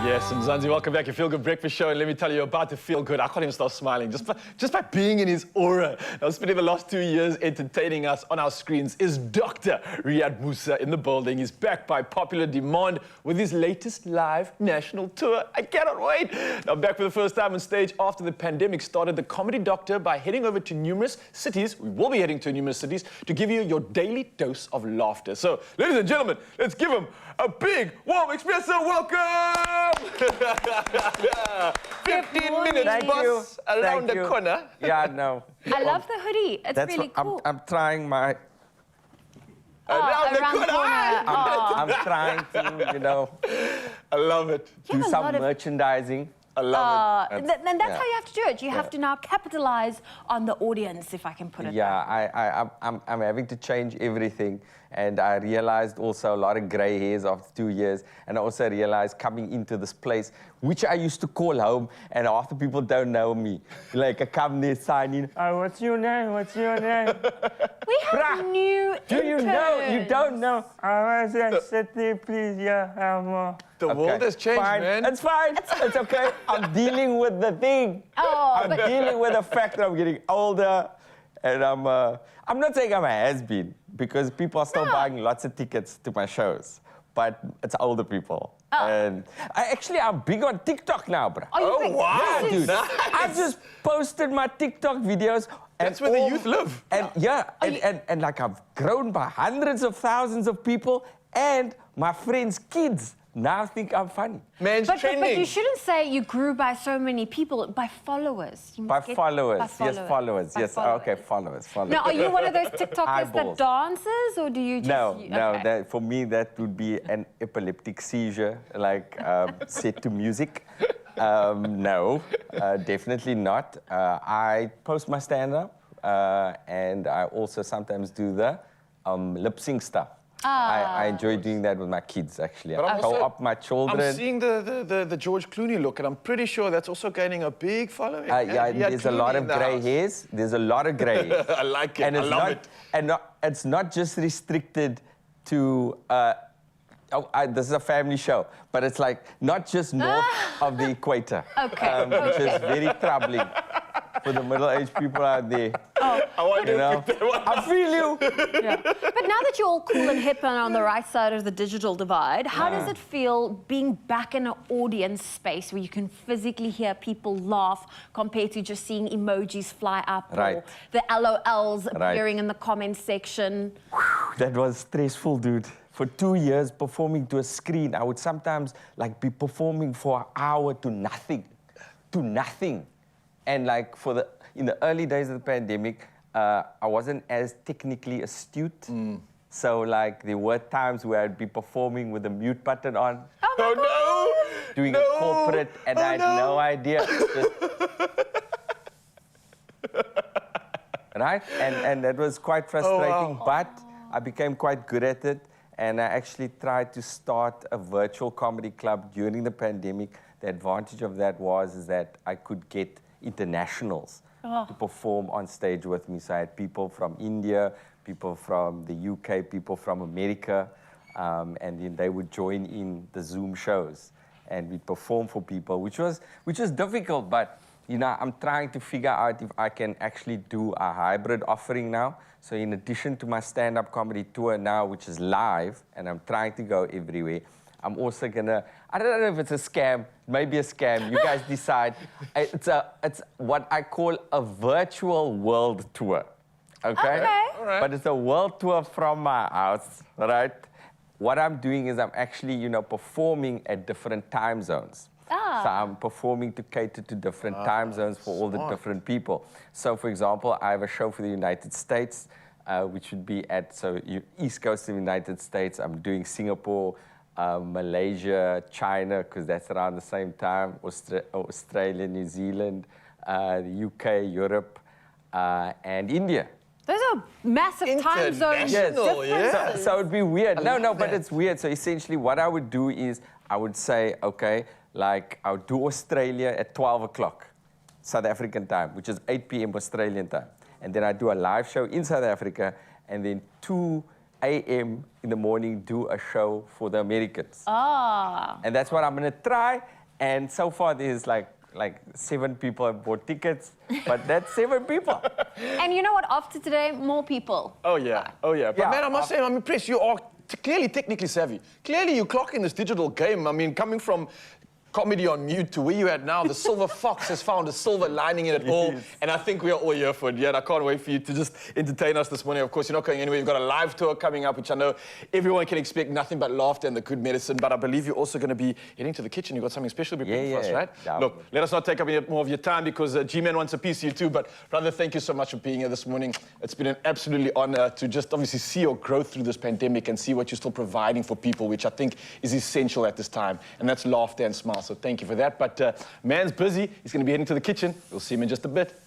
Yes, Mzansi, welcome back. Your Feel Good Breakfast Show. And let me tell you, you're about to feel good. I can't even stop smiling just by being in his aura. Now, spending the last 2 years entertaining us on our screens is Dr. Riaad Moosa in the building. He's back by popular demand with his latest live national tour. I cannot wait. Now, back for the first time on stage after the pandemic started, the Comedy Doctor, by heading over to numerous cities, we will be heading to numerous cities, to give you your daily dose of laughter. So, ladies and gentlemen, let's give him a big, warm Expresso welcome! 15 minutes, Thank boss, you. around Thank the you. corner. Yeah, no. I love the hoodie. It's really cool. I'm trying my... Around the corner. I'm trying to, you know, I love it. do some merchandising. I love it. Then that's how you have to do it. You have to now capitalize on the audience, if I can put it that way. I'm having to change everything. And I realized also a lot of gray hairs after 2 years. And I also realized coming into this place, which I used to call home, and half the people don't know me. Like I come there signing, oh, what's your name? What's your name? We have new Do you know? You interns. don't know. I was sit there, please. Yeah, The world has changed, fine. man. It's fine. It's okay. I'm dealing with the thing. I'm dealing with the fact that I'm getting older. And I'm not saying I'm a has-been, because people are still buying lots of tickets to my shows. But it's older people. And I'm big on TikTok now, bro. Oh, wow, Yeah, dude. nice. I just posted my TikTok videos. That's where the youth live. And and like I've grown by hundreds of thousands of people, and my friends' kids now think I'm funny. Man's But trending. you shouldn't say you grew by so many people, by followers. You By must get followers. by Yes, followers. By Yes, followers. okay, followers. Now, are you one of those TikTokers that Eyeballs. dances, or do you just... No, okay. that, for me, that would be an epileptic seizure, like set to music. No, definitely not. I post my stand-up, and I also sometimes do the lip-sync stuff. I enjoy doing that with my kids, actually. But I I'm call also- up my children. I'm seeing the George Clooney look, and I'm pretty sure that's also gaining a big following. Yeah, He had there's a Clooney lot in of the grey house. hairs. There's a lot of grey hairs. I like it. And I it's love not, it. And it's not just restricted to... this is a family show, but it's like not just north of the equator. Okay. Which is very troubling for the middle-aged people out there. I want You to know, pick that one. I feel you. Yeah. But now that you're all cool and hip and on the right side of the digital divide, how does it feel being back in an audience space where you can physically hear people laugh compared to just seeing emojis fly up Right. or the LOLs Right. appearing in the comment section? That was stressful, dude. For 2 years performing to a screen, I would sometimes like be performing for an hour to nothing. And like in the early days of the pandemic, I wasn't as technically astute. So like there were times where I'd be performing with the mute button on, Oh, no! doing No! a corporate, and I had no idea. Right? And that was quite frustrating, but I became quite good at it. And I actually tried to start a virtual comedy club during the pandemic. The advantage of that was that I could get internationals to perform on stage with me. So I had people from India, people from the UK, people from America, and then they would join in the Zoom shows. And we'd perform for people, which was difficult, but you know, I'm trying to figure out if I can actually do a hybrid offering now. So in addition to my stand-up comedy tour now, which is live, and I'm trying to go everywhere, I'm also gonna, I don't know if it's a scam, maybe a scam, you guys decide. It's what I call a virtual world tour, okay? All right. But it's a world tour from my house, right? What I'm doing is I'm actually, you know, performing at different time zones. So I'm performing to cater to different time zones for all the different people. So, for example, I have a show for the United States, which would be at East Coast of the United States. I'm doing Singapore, Malaysia, China, because that's around the same time, Australia, New Zealand, the UK, Europe, and India. Those are massive time zones. Yes. differences. So it'd be weird. No, but that. it's weird. So essentially what I would do is I would say, okay, like I would do Australia at 12 o'clock, South African time, which is 8 p.m. Australian time. And then I do a live show in South Africa, and then 2 a.m. in the morning do a show for the Americans. Ah. And that's what I'm going to try. And so far, there's like 7 people have bought tickets, but that's 7 people. And you know what? After today, more people. Oh, yeah. Oh, yeah. But, Yeah, man, I must say, I'm impressed. You are clearly technically savvy. Clearly, you clock in this digital game. I mean, coming from comedy on mute to where you're at now, the silver fox has found a silver lining in it all. And I think we are all here for it. Yeah, I can't wait for you to just entertain us this morning. Of course, you're not going anywhere. You've got a live tour coming up, which I know everyone can expect nothing but laughter and the good medicine. But I believe you're also going to be heading to the kitchen. You've got something special prepared for us, right? Yeah. Look, let us not take up any more of your time because G-Man wants a piece of you too. But brother, thank you so much for being here this morning. It's been an absolutely honor to just obviously see your growth through this pandemic and see what you're still providing for people, which I think is essential at this time. And that's laughter and smiles. So thank you for that. But man's busy. He's going to be heading to the kitchen. We'll see him in just a bit.